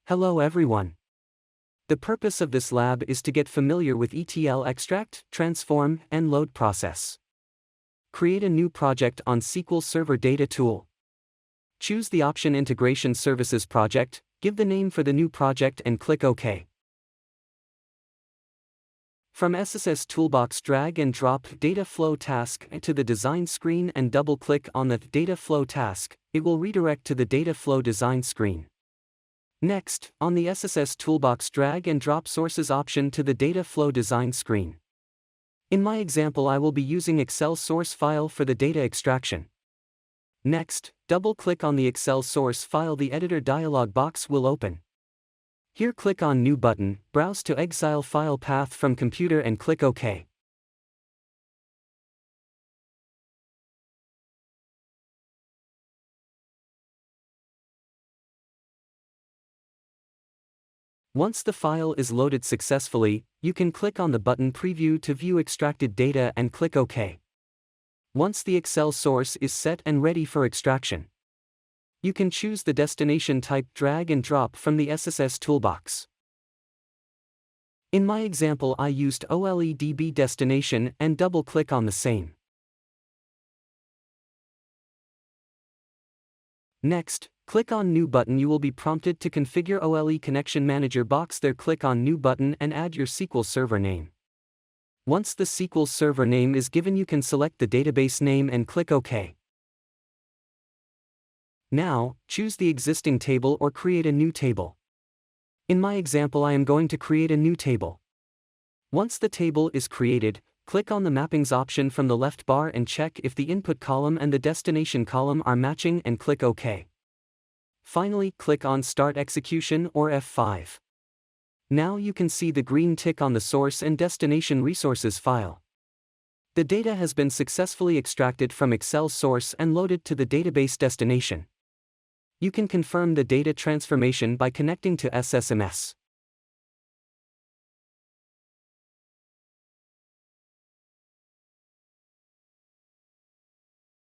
Hello everyone. The purpose of this lab is to get familiar with ETL extract, transform, and load process. Create a new project on Sql Server Data Tool. Choose the option Integration Services Project, give the name for the new project and click OK. From SSS Toolbox drag and drop Data Flow task to the design screen and double-click on the Data Flow task, it will redirect to the Data Flow design screen. Next, on the SSS Toolbox drag and drop Sources option to the Data Flow design screen. In my example I will be using Excel source file for the data extraction. Next, double-click on the Excel source file. The editor dialog box will open. Here click on New button, browse to exile file path from computer and click OK. Once the file is loaded successfully, you can click on the button Preview to view extracted data and click OK. Once the Excel source is set and ready for extraction, you can choose the destination type, drag and drop from the SSS toolbox. In my example I used OLEDB destination and double-click on the same. Next, click on New button. You will be prompted to configure OLE Connection Manager box. There click on New button and add your SQL Server name. Once the SQL Server name is given you can select the database name and click OK. Now, choose the existing table or create a new table. In my example I am going to create a new table. Once the table is created, click on the Mappings option from the left bar and check if the input column and the destination column are matching and click OK. Finally, click on Start Execution or F5. Now you can see the green tick on the source and destination resources file. The data has been successfully extracted from Excel source and loaded to the database destination. You can confirm the data transformation by connecting to SSMS.